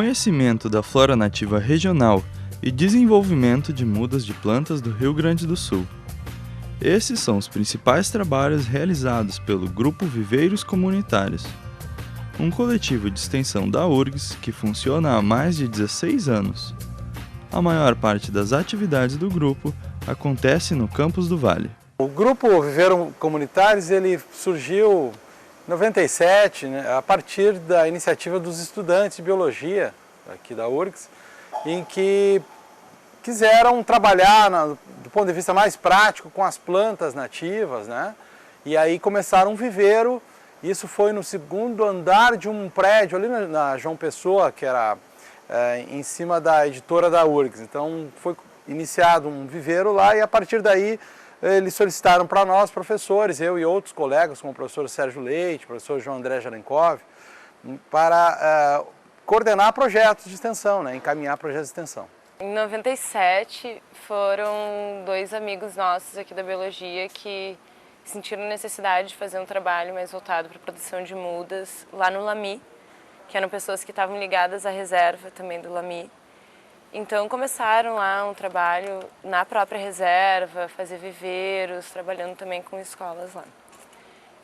reconhecimento da flora nativa regional e desenvolvimento de mudas de plantas do Rio Grande do Sul. Esses são os principais trabalhos realizados pelo Grupo Viveiros Comunitários, um coletivo de extensão da URGS que funciona há mais de 16 anos. A maior parte das atividades do grupo acontece no campus do Vale. O Grupo Viveiros Comunitários ele surgiu em 97, né, a partir da iniciativa dos estudantes de biologia aqui da URGS, em que quiseram trabalhar do ponto de vista mais prático com as plantas nativas, né? E aí começaram um viveiro. Isso foi no segundo andar de um prédio ali na João Pessoa, que era em cima da editora da URGS. Então foi iniciado um viveiro lá e a partir daí eles solicitaram para nós, professores, eu e outros colegas, como o professor Sérgio Leite, o professor João André Jalenkov, para coordenar projetos de extensão, né? Encaminhar projetos de extensão. Em 97 foram dois amigos nossos aqui da biologia que sentiram necessidade de fazer um trabalho mais voltado para a produção de mudas lá no Lami, que eram pessoas que estavam ligadas à reserva também do Lami. Então começaram lá um trabalho na própria reserva, fazer viveiros, trabalhando também com escolas lá.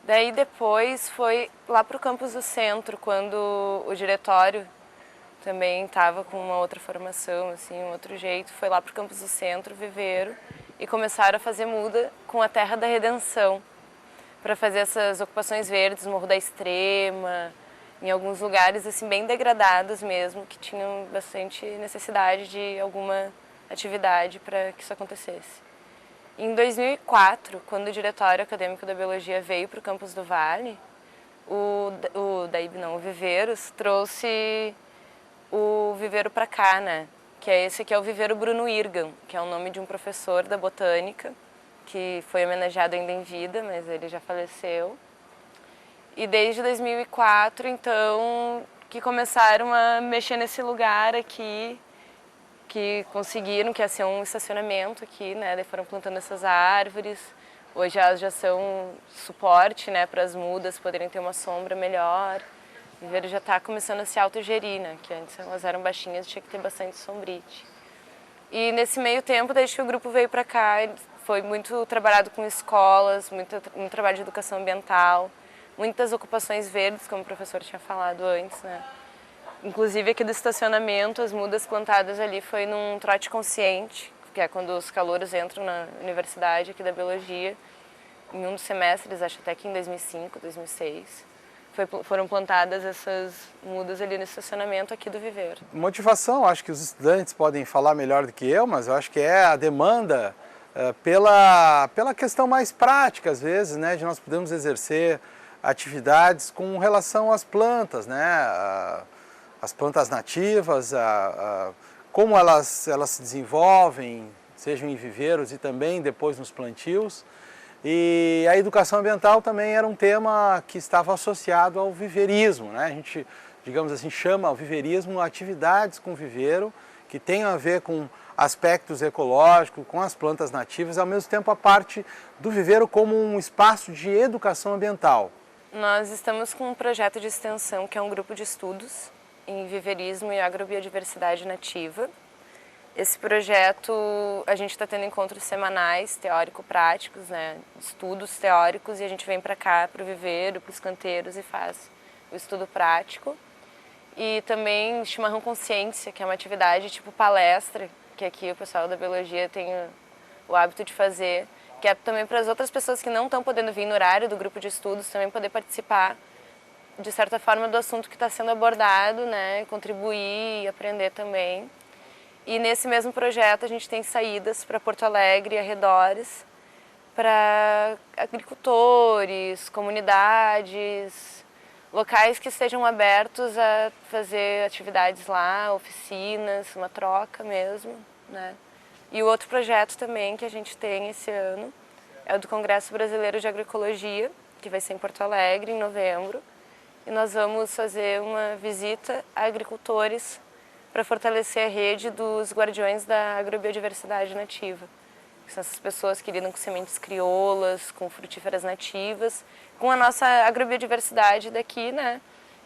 Daí depois foi lá para o campus do centro, quando o diretório também estava com uma outra formação, assim, um outro jeito, foi lá para o campus do centro, viveiro, e começaram a fazer muda com a Terra da Redenção, para fazer essas ocupações verdes, Morro da Extrema, em alguns lugares assim bem degradados mesmo, que tinham bastante necessidade de alguma atividade para que isso acontecesse. Em 2004, quando o Diretório Acadêmico da Biologia veio para o campus do Vale, o Viveiros trouxe o viveiro para cá, né? Que é esse aqui, é o viveiro Bruno Irgan, que é o nome de um professor da botânica, que foi homenageado ainda em vida, mas ele já faleceu. E desde 2004, então, que começaram a mexer nesse lugar aqui, que conseguiram, que ia ser um estacionamento aqui, né? Daí foram plantando essas árvores. Hoje elas já são suporte, né, para as mudas poderem ter uma sombra melhor. O viveiro já está começando a se autogerir, né? Que antes elas eram baixinhas e tinha que ter bastante sombrite. E nesse meio tempo, desde que o grupo veio para cá, foi muito trabalhado com escolas, muito trabalho de educação ambiental, muitas ocupações verdes, como o professor tinha falado antes, né? Inclusive aqui do estacionamento, as mudas plantadas ali foi num trote consciente, que é quando os calouros entram na universidade aqui da biologia, em um dos semestres, acho até que em 2005, 2006. Foram plantadas essas mudas ali no estacionamento aqui do viveiro. Motivação, acho que os estudantes podem falar melhor do que eu, mas eu acho que é a demanda pela questão mais prática, às vezes, né, de nós podermos exercer atividades com relação às plantas, né, as plantas nativas, como elas se desenvolvem, sejam em viveiros e também depois nos plantios. E a educação ambiental também era um tema que estava associado ao viveirismo, né? A gente, digamos assim, chama o viveirismo atividades com viveiro que tenham a ver com aspectos ecológicos, com as plantas nativas, ao mesmo tempo a parte do viveiro como um espaço de educação ambiental. Nós estamos com um projeto de extensão que é um grupo de estudos em viveirismo e agrobiodiversidade nativa. Esse projeto, a gente está tendo encontros semanais, teórico-práticos, né, estudos teóricos, e a gente vem para cá, para o viveiro, para os canteiros e faz o estudo prático. E também chimarrão consciência, que é uma atividade tipo palestra, que aqui o pessoal da biologia tem o hábito de fazer, que é também para as outras pessoas que não estão podendo vir no horário do grupo de estudos, também poder participar, de certa forma, do assunto que está sendo abordado, né, contribuir e aprender também. E nesse mesmo projeto a gente tem saídas para Porto Alegre e arredores, para agricultores, comunidades, locais que estejam abertos a fazer atividades lá, oficinas, uma troca mesmo, né? E o outro projeto também que a gente tem esse ano é o do Congresso Brasileiro de Agroecologia, que vai ser em Porto Alegre em novembro. E nós vamos fazer uma visita a agricultores para fortalecer a rede dos guardiões da agrobiodiversidade nativa. São essas pessoas que lidam com sementes crioulas, com frutíferas nativas, com a nossa agrobiodiversidade daqui, né?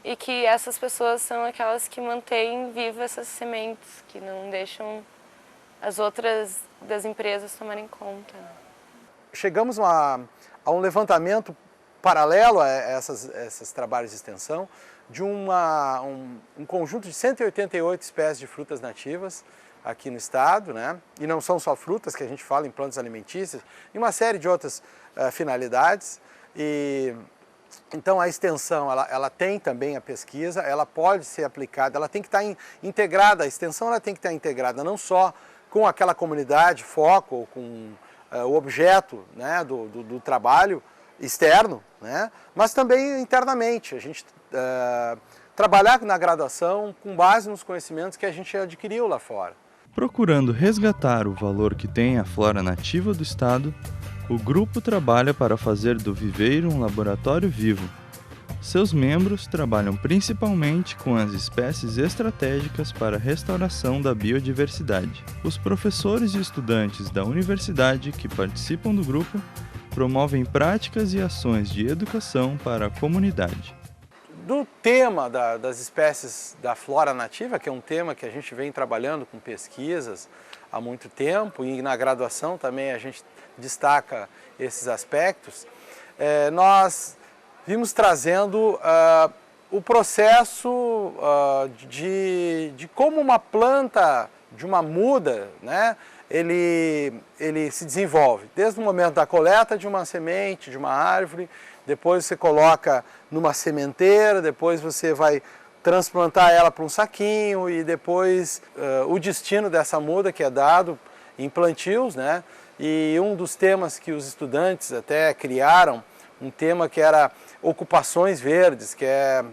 e que essas pessoas são aquelas que mantêm vivas essas sementes, que não deixam as outras das empresas tomarem conta. Chegamos a um levantamento paralelo a esses trabalhos de extensão de um conjunto de 188 espécies de frutas nativas aqui no estado, né? E não são só frutas que a gente fala em plantas alimentícias, e uma série de outras finalidades. Então a extensão, ela tem também a pesquisa, ela pode ser aplicada, ela tem que estar integrada, a extensão ela tem que estar integrada não só com aquela comunidade, foco, ou com o objeto, né, do trabalho externo, né, mas também internamente. A gente trabalhar na graduação com base nos conhecimentos que a gente adquiriu lá fora. Procurando resgatar o valor que tem a flora nativa do estado, o grupo trabalha para fazer do viveiro um laboratório vivo. Seus membros trabalham principalmente com as espécies estratégicas para a restauração da biodiversidade. Os professores e estudantes da universidade que participam do grupo promovem práticas e ações de educação para a comunidade. Do tema das espécies da flora nativa, que é um tema que a gente vem trabalhando com pesquisas há muito tempo, e na graduação também a gente destaca esses aspectos, nós vimos trazendo o processo de como uma planta de uma muda, né, ele se desenvolve, desde o momento da coleta de uma semente, de uma árvore, depois você coloca numa sementeira, depois você vai transplantar ela para um saquinho e depois o destino dessa muda que é dado em plantios, né? E um dos temas que os estudantes até criaram, um tema que era ocupações verdes, que é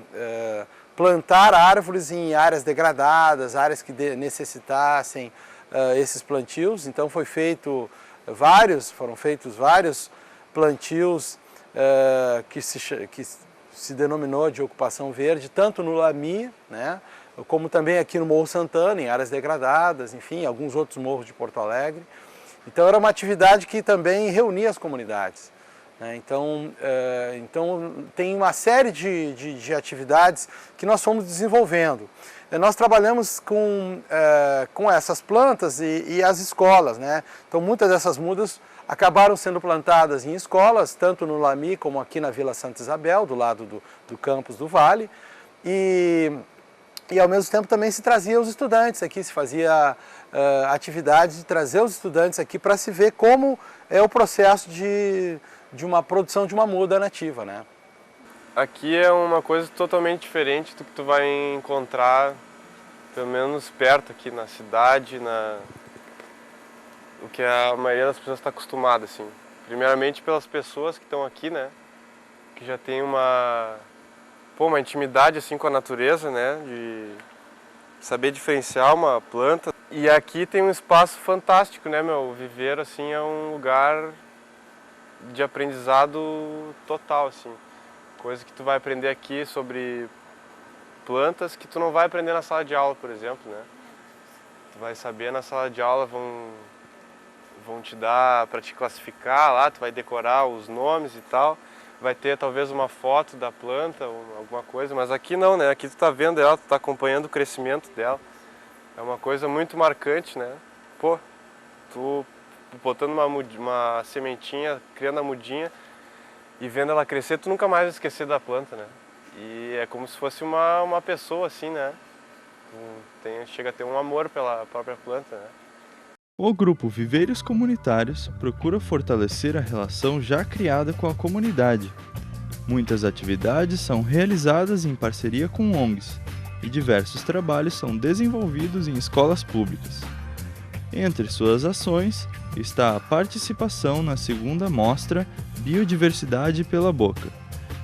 plantar árvores em áreas degradadas, áreas que necessitassem esses plantios. Então foram feitos vários plantios que se denominou de ocupação verde, tanto no Lamy, né, como também aqui no Morro Santana, em áreas degradadas, enfim, alguns outros morros de Porto Alegre. Então era uma atividade que também reunia as comunidades, né? Então tem uma série de atividades que nós fomos desenvolvendo. Nós trabalhamos com essas plantas e as escolas, né? Então muitas dessas mudas acabaram sendo plantadas em escolas, tanto no Lamy como aqui na Vila Santa Isabel, do lado do campus do Vale, e ao mesmo tempo também se trazia os estudantes aqui, se fazia atividade de trazer os estudantes aqui para se ver como é o processo de uma produção de uma muda nativa, né? Aqui é uma coisa totalmente diferente do que tu vai encontrar, pelo menos perto aqui na cidade, o que a maioria das pessoas está acostumada, assim. Primeiramente pelas pessoas que estão aqui, né? Que já tem uma intimidade assim com a natureza, né? De saber diferenciar uma planta. E aqui tem um espaço fantástico, né, meu? O viveiro, assim, é um lugar de aprendizado total, assim. Coisa que tu vai aprender aqui sobre plantas que tu não vai aprender na sala de aula, por exemplo, né? Tu vai saber na sala de aula, vão te dar para te classificar lá, tu vai decorar os nomes e tal. Vai ter talvez uma foto da planta ou alguma coisa, mas aqui não, né? Aqui tu tá vendo ela, tu tá acompanhando o crescimento dela. É uma coisa muito marcante, né? Pô, tu botando uma sementinha, criando a mudinha e vendo ela crescer, tu nunca mais vai esquecer da planta, né? E é como se fosse uma pessoa, assim, né? Chega a ter um amor pela própria planta, né? O grupo Viveiros Comunitários procura fortalecer a relação já criada com a comunidade. Muitas atividades são realizadas em parceria com ONGs e diversos trabalhos são desenvolvidos em escolas públicas. Entre suas ações está a participação na segunda mostra Biodiversidade pela Boca,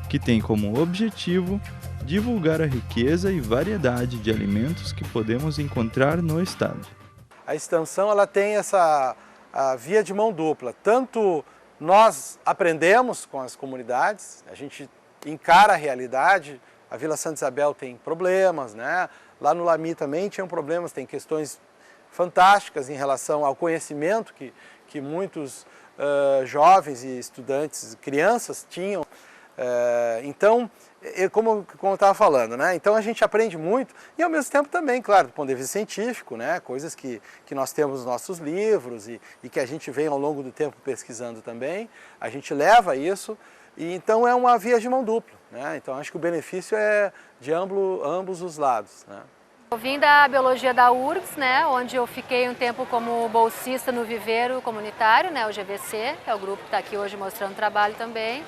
que tem como objetivo divulgar a riqueza e variedade de alimentos que podemos encontrar no estado. A extensão ela tem essa via de mão dupla. Tanto nós aprendemos com as comunidades, a gente encara a realidade. A Vila Santa Isabel tem problemas, né? Lá no Lamy também tinham problemas, tem questões fantásticas em relação ao conhecimento que muitos jovens e estudantes, crianças tinham Então, como eu estava falando, né? Então a gente aprende muito e ao mesmo tempo também, claro, do ponto de vista científico, né? Coisas que nós temos nos nossos livros e que a gente vem ao longo do tempo pesquisando também, a gente leva isso e então é uma via de mão dupla, né? Então acho que o benefício é de ambos os lados, né? Eu vim da biologia da URGS, né, onde eu fiquei um tempo como bolsista no viveiro comunitário, né, o GVC, que é o grupo que está aqui hoje mostrando trabalho também.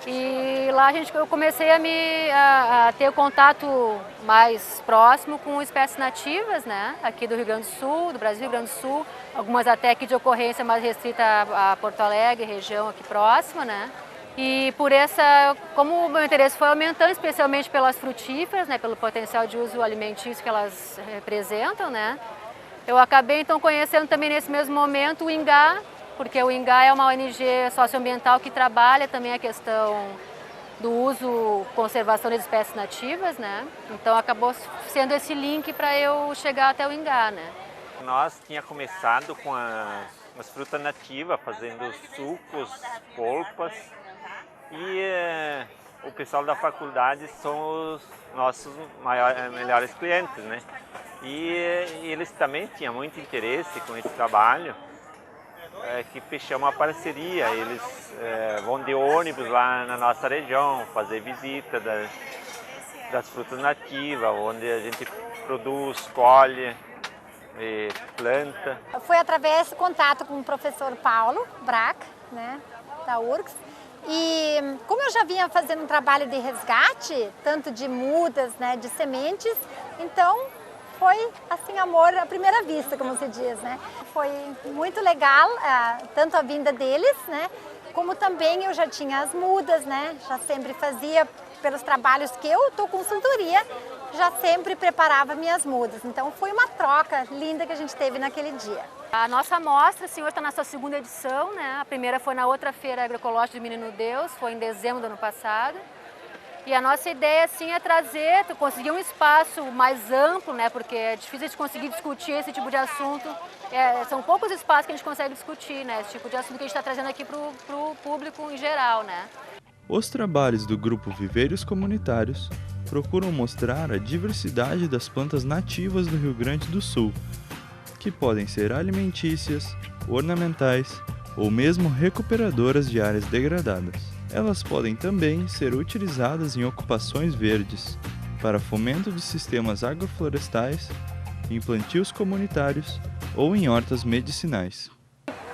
E lá eu comecei a ter contato mais próximo com espécies nativas, né, aqui do Rio Grande do Sul, do Brasil, Rio Grande do Sul, algumas até aqui de ocorrência mais restrita a Porto Alegre, região aqui próxima, né. E como o meu interesse foi aumentando, especialmente pelas frutíferas, né, pelo potencial de uso alimentício que elas representam, né, eu acabei então conhecendo também nesse mesmo momento o INGAA, porque o INGAA é uma ONG socioambiental que trabalha também a questão do uso, conservação das espécies nativas, né? Então acabou sendo esse link para eu chegar até o INGAA, né? Nós tínhamos começado com as frutas nativas, fazendo sucos, polpas, e o pessoal da faculdade são os nossos melhores clientes, né? E eles também tinham muito interesse com esse trabalho, que fechamos uma parceria. Eles vão de ônibus lá na nossa região, fazer visita das frutas nativas, onde a gente produz, colhe, planta. Foi através do contato com o professor Paulo Brac, né, da URGS. E como eu já vinha fazendo um trabalho de resgate, tanto de mudas, né, de sementes, então foi assim, amor à primeira vista, como se diz, né? Foi muito legal, tanto a vinda deles, né? Como também eu já tinha as mudas, né? Já sempre fazia, pelos trabalhos que eu dou consultoria, já sempre preparava minhas mudas. Então foi uma troca linda que a gente teve naquele dia. A nossa amostra, assim, hoje está na sua segunda edição, né? A primeira foi na outra feira agroecológica do Menino Deus, foi em dezembro do ano passado. E a nossa ideia, assim, é conseguir um espaço mais amplo, né? Porque é difícil de conseguir discutir esse tipo de assunto. São poucos espaços que a gente consegue discutir, né? Esse tipo de assunto que a gente está trazendo aqui para o público em geral, né? Os trabalhos do grupo Viveiros Comunitários procuram mostrar a diversidade das plantas nativas do Rio Grande do Sul, que podem ser alimentícias, ornamentais ou mesmo recuperadoras de áreas degradadas. Elas podem também ser utilizadas em ocupações verdes, para fomento de sistemas agroflorestais, em plantios comunitários ou em hortas medicinais.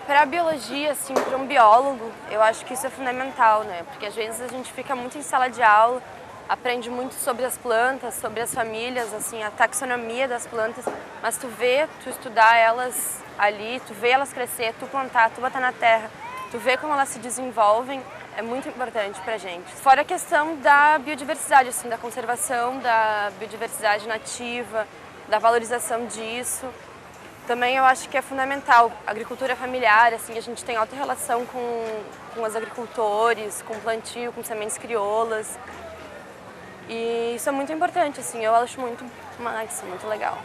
Para a biologia, assim, para um biólogo, eu acho que isso é fundamental, né? Porque às vezes a gente fica muito em sala de aula, aprende muito sobre as plantas, sobre as famílias, assim, a taxonomia das plantas, mas tu estudar elas ali, tu vê elas crescer, tu plantar, tu botar na terra, tu vê como elas se desenvolvem, é muito importante pra gente. Fora a questão da biodiversidade, assim, da conservação da biodiversidade nativa, da valorização disso. Também eu acho que é fundamental a agricultura familiar, assim, a gente tem alta relação com os agricultores, com plantio, com sementes crioulas. E isso é muito importante, assim, eu acho muito legal.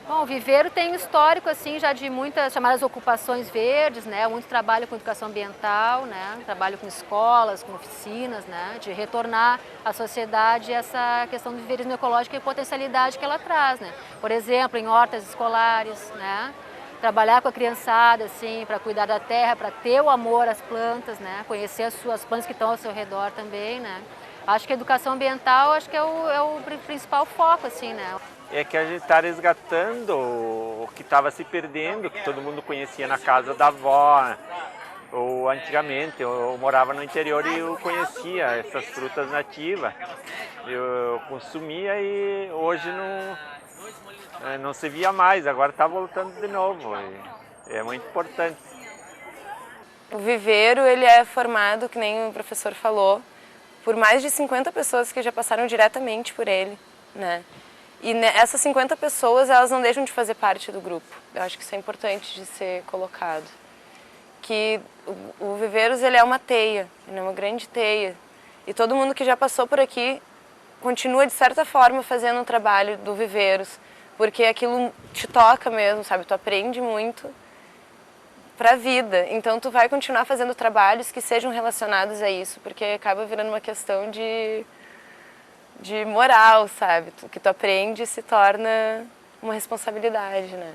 Bom, o viveiro tem um histórico, assim, já de muitas chamadas ocupações verdes, né? Muito trabalho com educação ambiental, né? Trabalho com escolas, com oficinas, né? De retornar à sociedade essa questão do viveirismo ecológico e a potencialidade que ela traz, né? Por exemplo, em hortas escolares, né? Trabalhar com a criançada, assim, para cuidar da terra, para ter o amor às plantas, né? Conhecer as suas plantas que estão ao seu redor também, né? Acho que a educação ambiental, acho que é o principal foco, assim, né? É que a gente está resgatando o que estava se perdendo, que todo mundo conhecia na casa da avó, ou antigamente. Eu morava no interior e eu conhecia essas frutas nativas. Eu consumia e hoje não se via mais, agora está voltando de novo. É muito importante. O viveiro, ele é formado, que nem o professor falou, por mais de 50 pessoas que já passaram diretamente por ele, né? E essas 50 pessoas, elas não deixam de fazer parte do grupo. Eu acho que isso é importante de ser colocado. Que o Viveiros, ele é uma teia, ele é uma grande teia. E todo mundo que já passou por aqui continua, de certa forma, fazendo o trabalho do Viveiros. Porque aquilo te toca mesmo, sabe? Tu aprende muito. para a vida. Então tu vai continuar fazendo trabalhos que sejam relacionados a isso, porque acaba virando uma questão de moral, sabe? O que tu aprende se torna uma responsabilidade, né?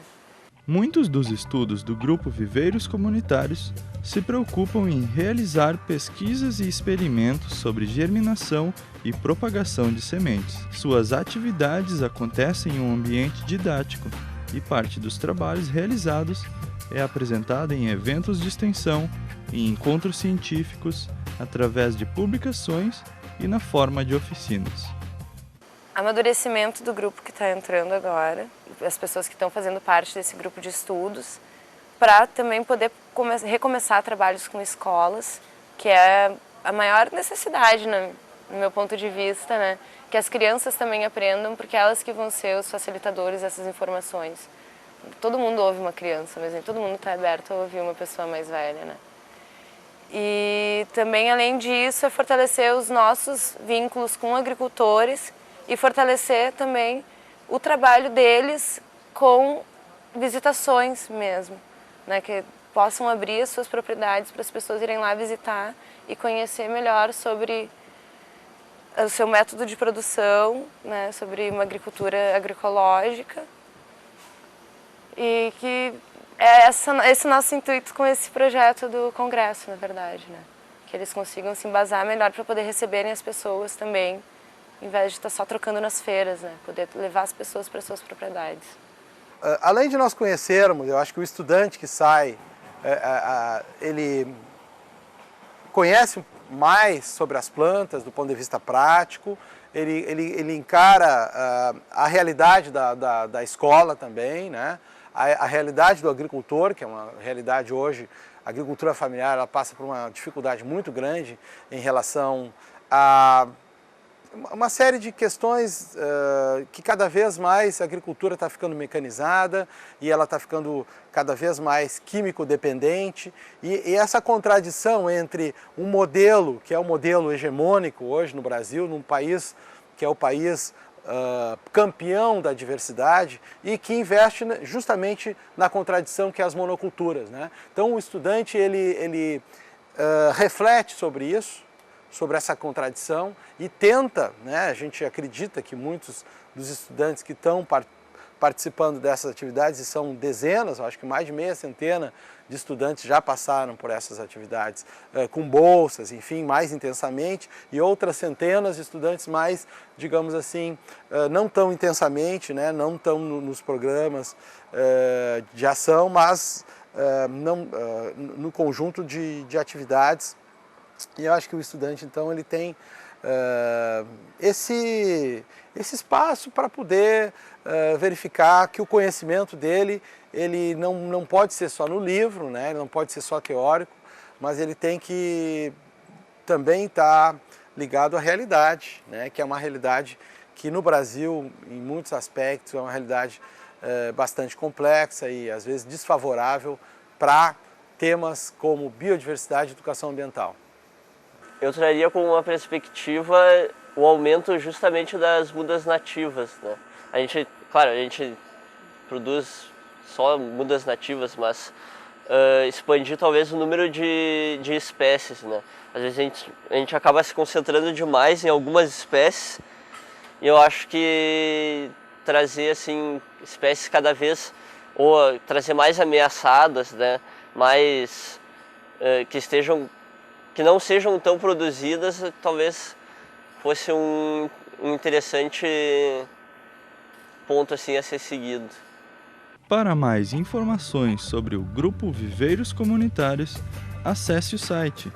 Muitos dos estudos do grupo Viveiros Comunitários se preocupam em realizar pesquisas e experimentos sobre germinação e propagação de sementes. Suas atividades acontecem em um ambiente didático e parte dos trabalhos realizados é apresentada em eventos de extensão e encontros científicos através de publicações e na forma de oficinas. Amadurecimento do grupo que está entrando agora, as pessoas que estão fazendo parte desse grupo de estudos, para também poder recomeçar trabalhos com escolas, que é a maior necessidade, no meu ponto de vista, né? Que as crianças também aprendam, porque elas que vão ser os facilitadores dessas informações. Todo mundo ouve uma criança, mas nem todo mundo está aberto a ouvir uma pessoa mais velha, né? E também, além disso, é fortalecer os nossos vínculos com agricultores e fortalecer também o trabalho deles com visitações mesmo, né? Que possam abrir as suas propriedades para as pessoas irem lá visitar e conhecer melhor sobre o seu método de produção, né? Sobre uma agricultura agroecológica. E que é esse nosso intuito com esse projeto do Congresso, na verdade, né? Que eles consigam se embasar melhor para poder receberem as pessoas também, em vez de estar só trocando nas feiras, né? Poder levar as pessoas para as suas propriedades. Além de nós conhecermos, eu acho que o estudante que sai, ele conhece mais sobre as plantas do ponto de vista prático, ele encara a realidade da escola também, né? A realidade do agricultor, que é uma realidade hoje, a agricultura familiar ela passa por uma dificuldade muito grande em relação a uma série de questões que cada vez mais a agricultura está ficando mecanizada e ela está ficando cada vez mais químico-dependente e essa contradição entre um modelo, que é o modelo hegemônico hoje no Brasil, num país que é o país campeão da diversidade e que investe justamente na contradição que é as monoculturas, né? Então o estudante ele reflete sobre isso, sobre essa contradição e tenta, né, a gente acredita que muitos dos estudantes que estão participando dessas atividades, e são dezenas, acho que mais de meia centena de estudantes já passaram por essas atividades, com bolsas, enfim, mais intensamente, e outras centenas de estudantes mais, digamos assim, não tão intensamente, né, não tão nos programas de ação, mas no conjunto de atividades. E eu acho que o estudante, então, ele tem esse espaço para poder verificar que o conhecimento dele, ele não pode ser só no livro, né? Ele não pode ser só teórico, mas ele tem que também estar ligado à realidade, né? Que é uma realidade que no Brasil, em muitos aspectos, é uma realidade bastante complexa e às vezes desfavorável para temas como biodiversidade e educação ambiental. Eu traria como uma perspectiva o aumento justamente das mudas nativas, né? Claro, a gente produz só mudas nativas, mas expandir talvez o número de espécies, né? Às vezes a gente acaba se concentrando demais em algumas espécies e eu acho que trazer assim espécies cada vez, ou trazer mais ameaçadas, né? Mais que não sejam tão produzidas, talvez fosse um interessante ponto assim a ser seguido. Para mais informações sobre o Grupo Viveiros Comunitários, acesse o site